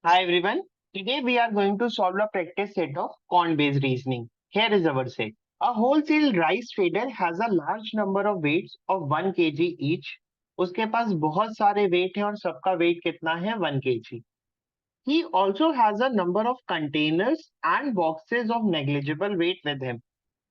Hi everyone. Today we are going to solve a practice set of quant-based reasoning. Here is our set. A wholesale rice trader has a large number of weights of 1 kg each. उसके पास बहुत सारे wait हैं और सबका wait कितना है 1 kg. He also has a number of containers and boxes of negligible weight with him.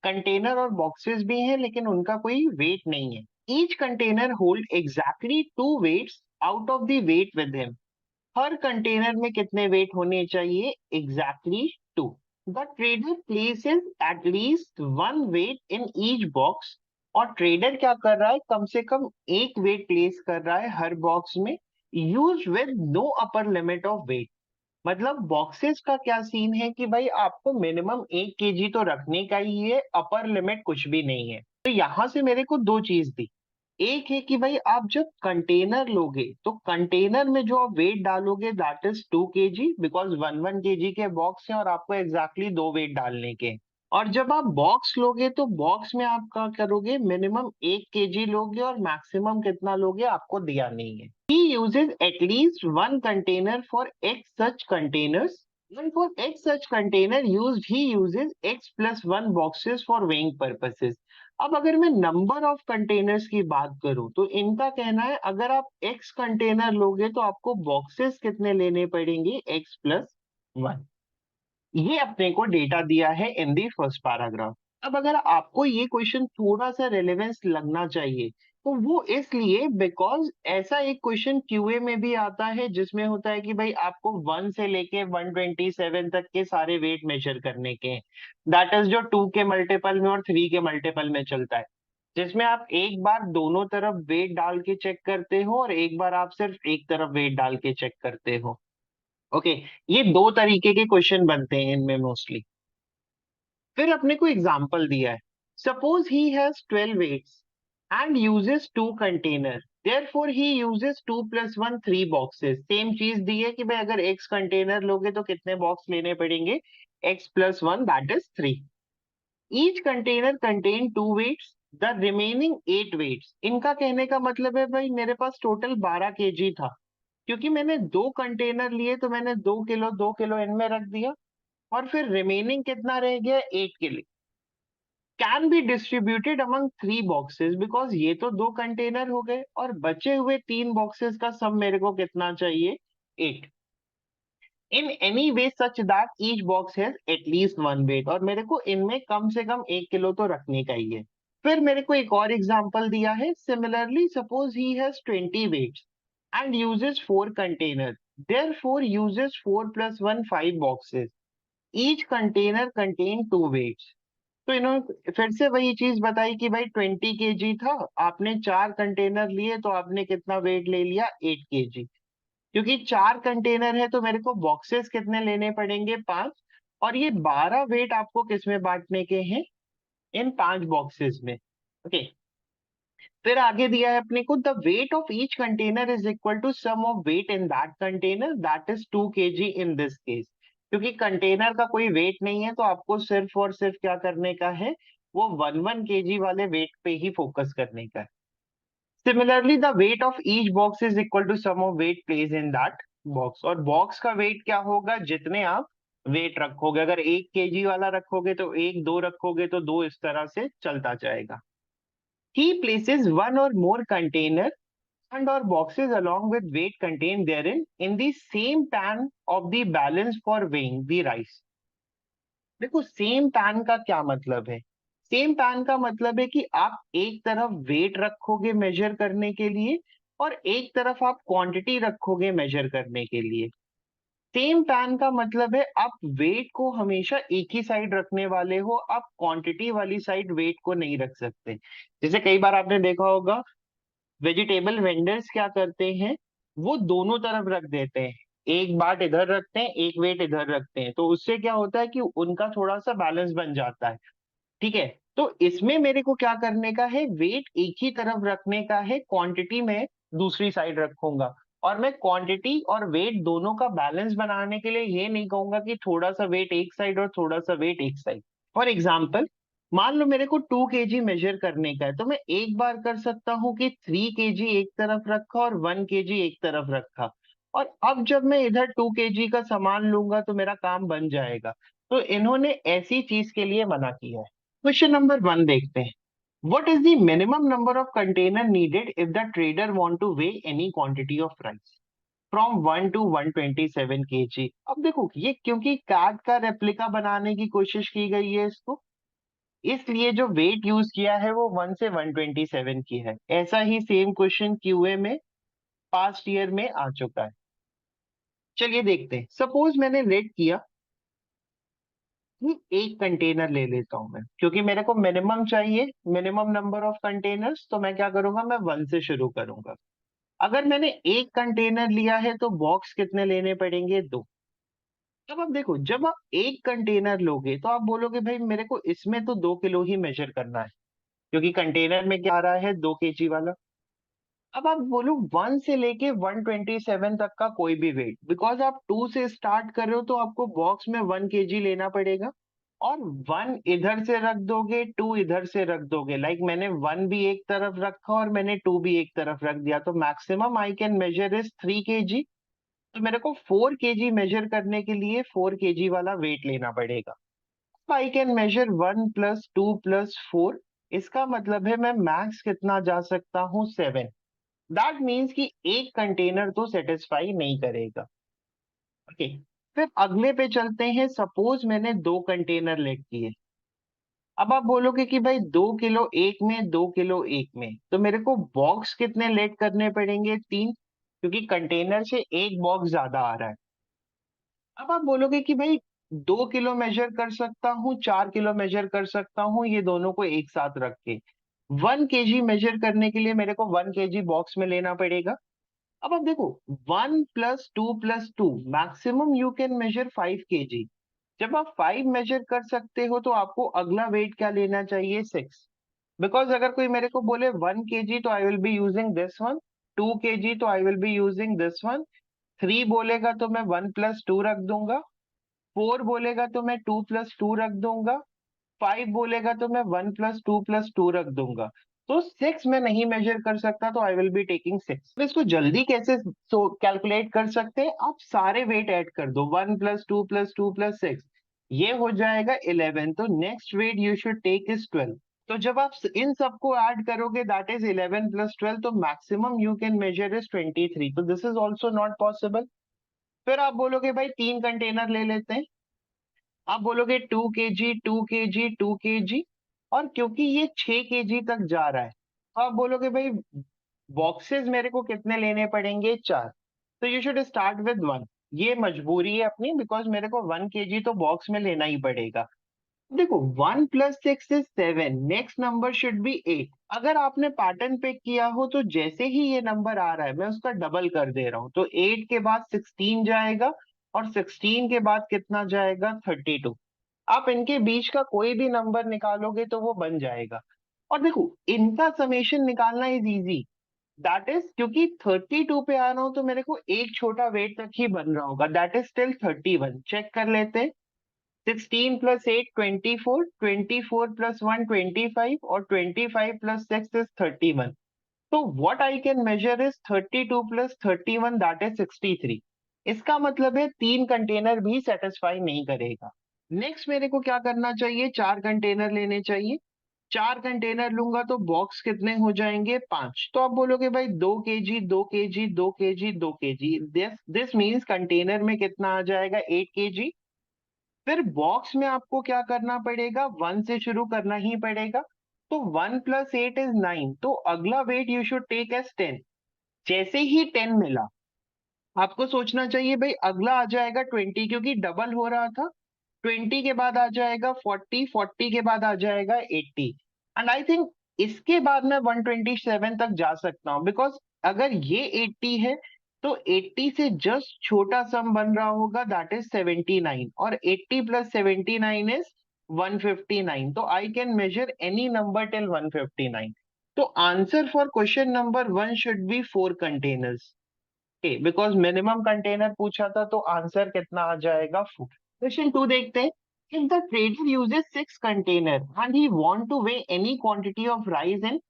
Container और boxes भी हैं लेकिन उनका कोई वेट नहीं है. Each container hold exactly 2 weights out of the weight with him. हर कंटेनर में कितने वेट होने चाहिए? Exactly 2. The trader places at least 1 weight in each box. और ट्रेडर क्या कर रहा है? कम से कम एक वेट प्लेस कर रहा है हर बॉक्स में. Use with no upper limit of weight. मतलब बॉक्सेस का क्या सीन है कि भाई आपको मिनिमम 1 kg तो रखने का ही है, अपर लिमिट कुछ भी नहीं है. तो यहां से मेरे को दो चीज दी. एक है कि भाई आप जब कंटेनर लोगे तो कंटेनर में जो आप वेट डालोगे that is 2 kg, because 1 1 kg के बॉक्स हैं और आपको एग्जैक्टली दो वेट डालने के हैं. और जब आप बॉक्स लोगे तो बॉक्स में आप क्या करोगे? मिनिमम 1 kg लोगे और मैक्सिमम कितना लोगे आपको दिया नहीं है. He uses at least one container for X such containers, and for X such container used he uses X plus 1 boxes for weighing purposes. अब अगर मैं नंबर ऑफ कंटेनर्स की बात करूं तो इनका कहना है अगर आप एक्स कंटेनर लोगे तो आपको बॉक्सेस कितने लेने पड़ेंगे? X plus 1. ये अपने को डेटा दिया है इन दी फर्स्ट पैराग्राफ. अब अगर आपको ये क्वेश्चन थोड़ा सा रेलेवेंस लगना चाहिए तो वो इसलिए बिकॉज ऐसा एक क्वेश्चन क्यूए में भी आता है जिसमें होता है कि भाई आपको 1 से लेके 127 तक के सारे वेट मेजर करने के हैं. दैट इज जो 2 के मल्टीपल में और 3 के मल्टीपल में चलता है, जिसमें आप एक बार दोनों तरफ वेट डाल के चेक करते हो और एक बार आप सिर्फ एक तरफ वेट डाल के चेक करते हो. ओके, ये दो तरीके के क्वेश्चन बनते हैं इनमें मोस्टली. फिर अपने को एग्जाम्पल दिया है. Suppose he has 12 weights and uses 2 container, therefore he uses 2 plus 1 3 boxes. Same चीज दी है कि भाई अगर एक्स कंटेनर लोगे तो कितने बॉक्स लेने पड़ेंगे? X plus 1 that is 3. Each container contain 2 weights, the remaining 8 weights. इनका कहने का मतलब है भाई मेरे पास टोटल 12 kg था, क्योंकि मैंने दो कंटेनर लिए तो मैंने 2 किलो 2 किलो इनमें रख दिया और फिर रिमेनिंग कितना रह गया? 8 kilo. Can be distributed among 3 boxes, because ये तो दो कंटेनर हो गए और बचे हुए 3 बॉक्सेस का सम मेरे को कितना चाहिए? 8. In any way such that each box has at least 1 weight. और मेरे को इनमें कम से कम 1 किलो तो रखने का ही है. फिर मेरे को एक और एग्जांपल दिया है. Similarly suppose he has 20 weights and uses 4 containers. Therefore, uses 4 plus 1 5 boxes. Each container contain 2 weights. तो इन्होंने फिर से वही चीज बताई कि भाई 20 kg था, आपने 4 कंटेनर लिए तो आपने कितना वेट ले लिया? 8 kg. क्योंकि 4 कंटेनर है तो मेरे को बॉक्सेस कितने लेने पड़ेंगे? 5. और ये 12 वेट आपको किस में बांटने के हैं? इन 5 बॉक्सेस में. ओके. फिर आगे दिया है अपने को the weight of each container is equal to sum of weight in that container that is 2 kg in this case. क्योंकि कंटेनर का कोई वेट नहीं है तो आपको सिर्फ और सिर्फ क्या करने का है? वो 1 1 kg वाले वेट पे ही फोकस करने का है. Similarly the weight of each box is equal to sum of weight place in that box. और बॉक्स का वेट क्या होगा? जितने आप वेट रखोगे. अगर 1 kg वाला रखोगे तो एक, दो रखोगे तो दो, इस तरह से चलता जाएगा. He places one or more container and or boxes along with weight contained therein in the same pan of the balance for weighing the rice. देखो सेम पैन का क्या मतलब है? सेम पैन का मतलब है कि आप एक तरफ वेट रखोगे मेजर करने के लिए और एक तरफ आप क्वांटिटी रखोगे मेजर करने के लिए. सेम पैन का मतलब है आप वेट को हमेशा एक ही साइड रखने वाले हो, आप क्वांटिटी वाली साइड वेट को नहीं रख सकते. जैसे कई बार आपने देखा होगा वेजिटेबल वेंडर्स क्या करते हैं? वो दोनों तरफ रख देते हैं. एक बाट इधर रखते हैं, एक वेट इधर रखते हैं, तो उससे क्या होता है कि उनका थोड़ा सा बैलेंस बन जाता है. ठीक है. तो इसमें मेरे को क्या करने का है? वेट एक ही तरफ रखने का है, क्वांटिटी में दूसरी साइड रखूंगा. और मैं क्वांटिटी और वेट दोनों का बैलेंस बनाने के लिए ये नहीं कहूंगा कि थोड़ा सा वेट एक साइड और थोड़ा सा वेट एक साइड. फॉर एग्जाम्पल, मान लो मेरे को 2 kg मेजर करने का है तो मैं एक बार कर सकता हूँ कि 3 kg एक तरफ रखा और 1 kg एक तरफ रखा. और अब जब मैं इधर 2 kg का सामान लूंगा तो मेरा काम बन जाएगा। तो इन्होंने ऐसी चीज के लिए मना किया है। क्वेश्चन नंबर 1 देखते हैं। What is the minimum number of container needed if the trader want to weigh any quantity of rice from 1 to 127 kg? अब देखो ये क्योंकि कार्ड का रेप्लिका बनाने की कोशिश की गई है इसको, इसलिए जो वेट यूज किया है वो 1 से 127 की है। ऐसा ही सेम क्वेश्चन क्यूए में पास्ट ईयर में आ चुका है। चलिए देखते हैं। सपोज मैंने लेट किया कि एक कंटेनर ले लेता हूं मैं, क्योंकि मेरे को मिनिमम चाहिए, मिनिमम नंबर ऑफ कंटेनर्स, तो मैं क्या करूंगा, मैं 1 से शुरू करूंगा। अगर मैंने एक कंटेनर लिया है तो बॉक्स कितने लेने पड़ेंगे, 2। अब आप देखो, जब आप एक कंटेनर लोगे तो आप बोलोगे भाई मेरे को इसमें तो 2 किलो ही मेजर करना है, क्योंकि कंटेनर में क्या आ रहा है, 2 kg वाला। अब आप बोलो 1 से लेके 127 तक का कोई भी वेट, बिकॉज आप 2 से स्टार्ट कर रहे हो तो आपको बॉक्स में 1 kg लेना पड़ेगा। और 1 इधर से रख दोगे, 2 इधर से रख दोगे, लाइक मैंने 1 भी एक तरफ रखा और मैंने 2 भी एक तरफ रख दिया, तो maximum I can measure is 3 kg। तो मेरे को 4 kg मेजर करने के लिए 4 kg वाला वेट लेना पड़ेगा। I can measure 1 + 2 + 4। इसका मतलब है मैं मैक्स कितना जा सकता हूँ, 7। दैट मीन्स कि एक कंटेनर तो सेटिस्फाई नहीं करेगा। ओके, फिर अगले पे चलते हैं। सपोज मैंने 2 कंटेनर लेट किए। अब आप बोलोगे कि भाई 2 किलो एक में, 2 किलो एक में, तो मेरे को बॉक्स कितने लेट करने पड़ेंगे, 3, क्योंकि कंटेनर से एक बॉक्स ज्यादा आ रहा है। अब आप बोलोगे कि भाई 2 किलो मेजर कर सकता हूँ, 4 किलो मेजर कर सकता हूँ, ये दोनों को एक साथ रख के 1 kg मेजर करने के लिए मेरे को 1 kg बॉक्स में लेना पड़ेगा। अब आप देखो, 1 + 2 + 2 maximum you can measure 5 kg। जब आप 5 मेजर कर सकते हो तो आपको अगला वेट क्या लेना चाहिए, 6। बिकॉज अगर कोई मेरे को बोले 1 kg तो I will be using this one, 2 kg तो I will be using this one, 3 बोलेगा तो मैं 1 + 2 रख दूंगा, 4 बोलेगा तो मैं 2 + 2 रख दूंगा, 5 बोलेगा तो मैं 1 + 2 + 2 रख दूंगा। तो 6 में नहीं मेजर कर सकता तो आई विल बी टेकिंग 6। इसको जल्दी कैसे कैलकुलेट कर सकते हैं, आप सारे वेट ऐड कर दो, 1 + 2 + 2 + 6, ये हो जाएगा 11। तो next weight you should take is 12। तो जब आप इन सबको ऐड करोगे, दैट इज 11 + 12, तो maximum you can measure is 23। तो this is also not possible. फिर आप बोलोगे भाई 3 कंटेनर ले लेते हैं। आप बोलोगे 2 kg 2 kg 2 kg, और क्योंकि ये 6 kg तक जा रहा है तो आप बोलोगे भाई बॉक्सेस मेरे को कितने लेने पड़ेंगे, 4। तो यू शुड स्टार्ट विद 1। ये मजबूरी है अपनी, बिकॉज मेरे को 1 kg तो बॉक्स में लेना ही पड़ेगा। देखो 1 + 6 = 7, नेक्स्ट नंबर शुड बी 8। अगर आपने पैटर्न पे किया हो तो जैसे ही ये नंबर आ रहा है मैं उसका डबल कर दे रहा हूँ, तो 8 के बाद 16 जाएगा, और 16 के बाद कितना जाएगा, 32। आप इनके बीच का कोई भी नंबर निकालोगे तो वो बन जाएगा। और देखो इनका समेशन निकालना इज इजी। दैट इज, क्योंकि 32 पे आ रहा हूं तो मेरे को एक छोटा वेट तक ही बन रहा होगा, दैट इज स्टिल 31। चेक कर लेते हैं। 16 + 8 24, 24 + 1 25, और 25 + 6 इज 31। तो what I can measure is 32 + 31, that is 63। इसका मतलब है 3 कंटेनर भी सेटिस्फाई नहीं करेगा। नेक्स्ट मेरे को क्या करना चाहिए, 4 कंटेनर लेने चाहिए। 4 कंटेनर लूंगा तो बॉक्स कितने हो जाएंगे, 5। तो आप बोलोगे भाई 2 kg 2 kg 2 kg 2 kg, this this means container में कितना आ जाएगा, 8 kg। फिर बॉक्स में आपको क्या करना पड़ेगा, 1 से शुरू करना ही पड़ेगा। तो 1 + 8 = 9, तो अगला weight you should take as 10। जैसे ही 10 मिला, आपको सोचना चाहिए भाई अगला आ जाएगा 20, क्योंकि डबल हो रहा था। 20 के बाद आ जाएगा 40, 40 के बाद आ जाएगा 80, एंड आई थिंक इसके बाद मैं 127 तक जा सकता हूँ, बिकॉज अगर ये 80 है तो 80 से जस्ट छोटा सम बन रहा होगा, दैट इज 79, और 80 + 79 इज 159। तो I can measure any number till 159। तो answer for question number 1 should be 4 containers, because minimum container पूछा था, तो आंसर कितना आ जाएगा, 4। क्वेश्चन 2 देखते हैं। If the trader uses 6 container and he want two way any quantity of rice in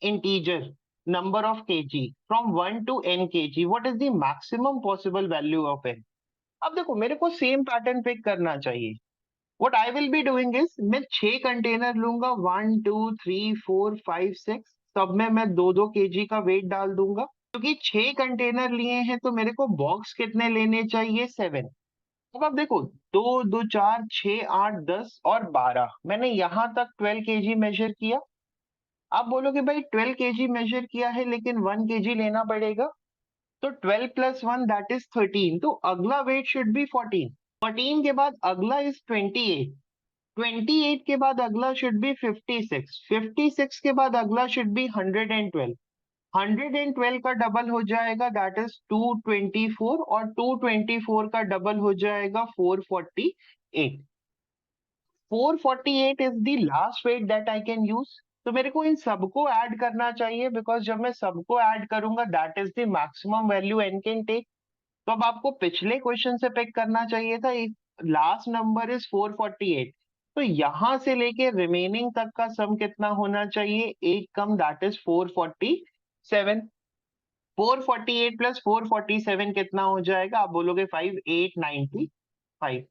integer, number of kg from 1 to n kg, what is the maximum possible value of n? अब देखो मेरे को same pattern pick करना चाहिए. What I will be doing is मैं 6 container लूंगा, 1 2 3 4 5 6, सब में मैं 2-2 kg का वेट डाल दूंगा. क्योंकि 6 कंटेनर लिए हैं तो मेरे को बॉक्स कितने लेने चाहिए? 7. अब आप देखो, 2 2 4 6 8 10 और 12, मैंने यहां तक 12 kg मेजर किया. आप बोलोगे भाई 12 kg मेजर किया है लेकिन 1 kg लेना पड़ेगा, तो 12 प्लस 1 दैट इज 13, तो अगला वेट शुड बी 14. 14 के बाद अगला इज 28. 28 के बाद अगला शुड बी 56. 56 के बाद अगला शुड बी 112. 112 का डबल हो जाएगा दैट इज 224, और 224 का डबल हो जाएगा 448. 448 is the last weight that I can use. तो मेरे को इन सबको ऐड करना चाहिए, बिकॉज जब मैं सबको ऐड करूंगा that is the maximum value n can take. तो अब आपको पिछले क्वेश्चन से पिक करना चाहिए था. लास्ट नंबर इज 448, तो यहां से लेके रिमेनिंग तक का सम कितना होना चाहिए? एक कम, दैट इज 447. 448 प्लस 447 कितना हो जाएगा? आप बोलोगे 5, 895.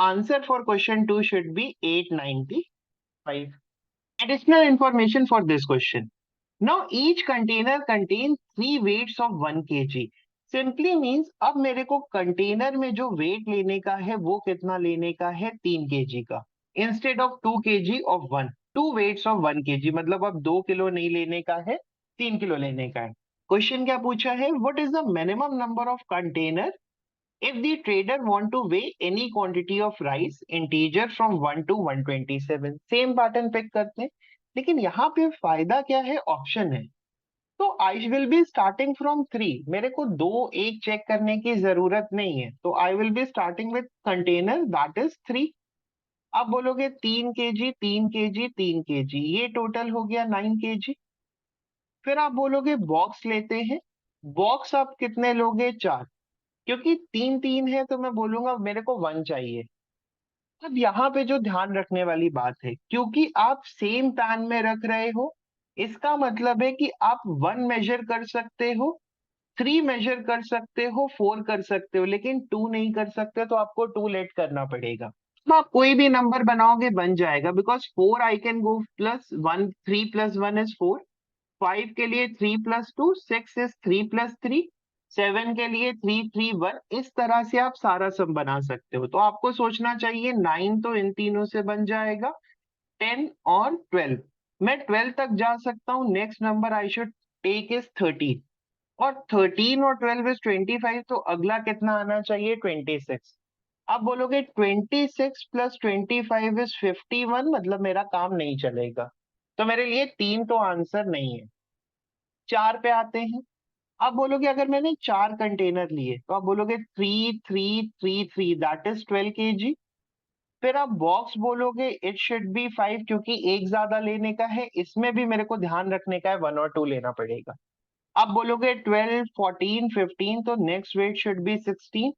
Answer for question 2 should be 895. Additional information for this question. Now each container contains 3 weights of 1 kg. Simply means अब मेरे को कंटेनर में जो वेट लेने का है वो कितना लेने का है? 3 kg का, instead of 2 kg of 1. 2 weights of 1 kg मतलब अब 2 किलो नहीं लेने का है, 3 किलो लेने का है. क्वेश्चन क्या पूछा है? What is the minimum number of container if the trader want to weigh any quantity of rice integer from 1 to 127. Same pattern pick करते हैं, लेकिन यहाँ पे फायदा क्या है? ऑप्शन है. तो I will be starting from 3. मेरे को 2 1 चेक करने की जरूरत नहीं है, तो I will be starting with container that is 3. आप बोलोगे 3 kg 3 kg 3 kg, ये टोटल हो गया 9 kg. फिर आप बोलोगे बॉक्स लेते हैं. बॉक्स आप कितने लोगे? 4. क्योंकि 3 3 है तो मैं बोलूंगा मेरे को 1 चाहिए. अब यहाँ पे जो ध्यान रखने वाली बात है, क्योंकि आप सेम पैन में रख रहे हो, इसका मतलब है कि आप 1 मेजर कर सकते हो, 3 मेजर कर सकते हो, 4 कर सकते हो, लेकिन 2 नहीं कर सकते, तो आपको 2 लेट करना पड़ेगा. तो आप कोई भी नंबर बनाओगे बन जाएगा, because 4 I can go plus 1, 3 plus 1 is 4. 5 के लिए 3 प्लस 2, 6 इज 3 प्लस 3. 7 के लिए 3 3 1. इस तरह से आप सारा सम बना सकते हो. तो आपको सोचना चाहिए 9 तो इन तीनों से बन जाएगा, 10 और 12. मैं 12 तक जा सकता हूँ. Next number I should take is 13, और 13 और 12 इज 25, तो अगला कितना आना चाहिए? 26. आप बोलोगे 26 प्लस 25 इज 51, मतलब मेरा काम नहीं चलेगा, तो मेरे लिए 3 तो आंसर नहीं है. 4 पे आते हैं. आप बोलोगे अगर मैंने 4 कंटेनर लिए, तो आप बोलोगे 3 3 3 3 दैट इज 12 kg. फिर आप बॉक्स बोलोगे इट शुड बी 5, क्योंकि एक ज्यादा लेने का है, इसमें भी मेरे को ध्यान रखने का है 1 और 2 लेना पड़ेगा. आप बोलोगे 12 14 15, तो next weight should be 16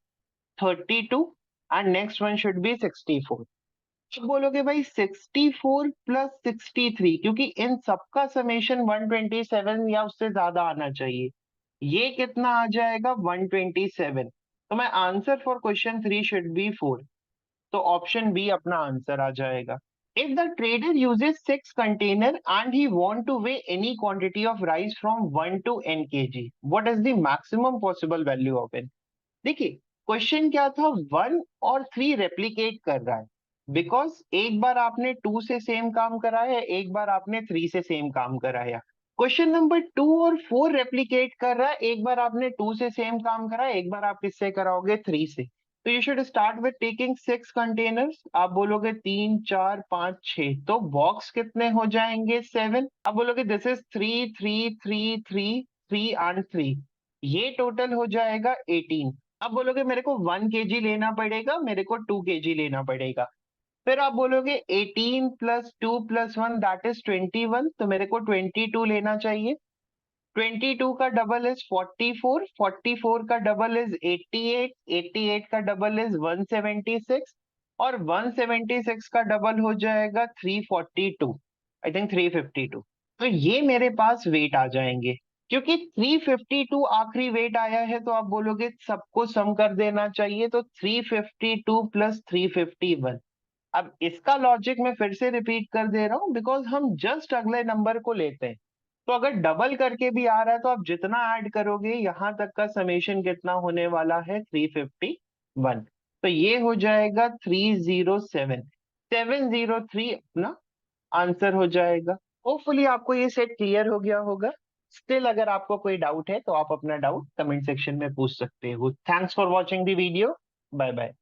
32, and next one should be 64. अब बोलोगे भाई 64 प्लस 63, क्योंकि इन सबका समेशन 127 या उससे ज्यादा आना चाहिए. ये कितना आ जाएगा? 127. तो मैं answer for question 3 should be 4. तो ऑप्शन बी अपना आंसर आ जाएगा. If the trader uses 6 container and he want to weigh any quantity of rice from 1 to n kg, what is the maximum possible value of n? देखिए question क्या था? 1 और 3 replicate कर रहा है, because एक बार आपने 2 से सेम काम कराया, एक बार आपने 3 से सेम काम कराया. क्वेश्चन नंबर 2 और 4 रेप्लीकेट कर रहा है, एक बार आपने 2 से सेम काम कराया, एक बार आप किससे कराओगे? 3 से. तो you should start with taking 6 containers. आप बोलोगे 3 4 5 6, तो बॉक्स कितने हो जाएंगे? 7. आप बोलोगे दिस इज 3 3 3 3 3 एंड 3, ये टोटल हो जाएगा 18. अब बोलोगे मेरे को 1 kg लेना पड़ेगा, मेरे को 2 kg लेना पड़ेगा. फिर आप बोलोगे 18 प्लस 2 प्लस 1 दैट इज 21, तो मेरे को 22 लेना चाहिए. 22 का डबल इज 44, 44 का डबल इज 88, 88 का डबल इज 176, और 176 का डबल हो जाएगा 342, आई थिंक 352. तो ये मेरे पास वेट आ जाएंगे. क्योंकि 352 आखिरी वेट आया है तो आप बोलोगे सबको सम कर देना चाहिए, तो 352 प्लस 351। अब इसका लॉजिक मैं फिर से रिपीट कर दे रहा हूं, बिकॉज हम जस्ट अगले नंबर को लेते हैं। तो अगर डबल करके भी आ रहा है तो आप जितना ऐड करोगे यहां तक का समेशन कितना होने वाला है, 351। तो ये हो जाएगा 307, 703 अपना आंसर हो जाएगा। होपफुली आपको ये सेट क्लियर हो गया होगा। स्टिल अगर आपको कोई डाउट है तो आप अपना डाउट कमेंट सेक्शन में पूछ सकते हो। Thanks for watching the video. Bye bye.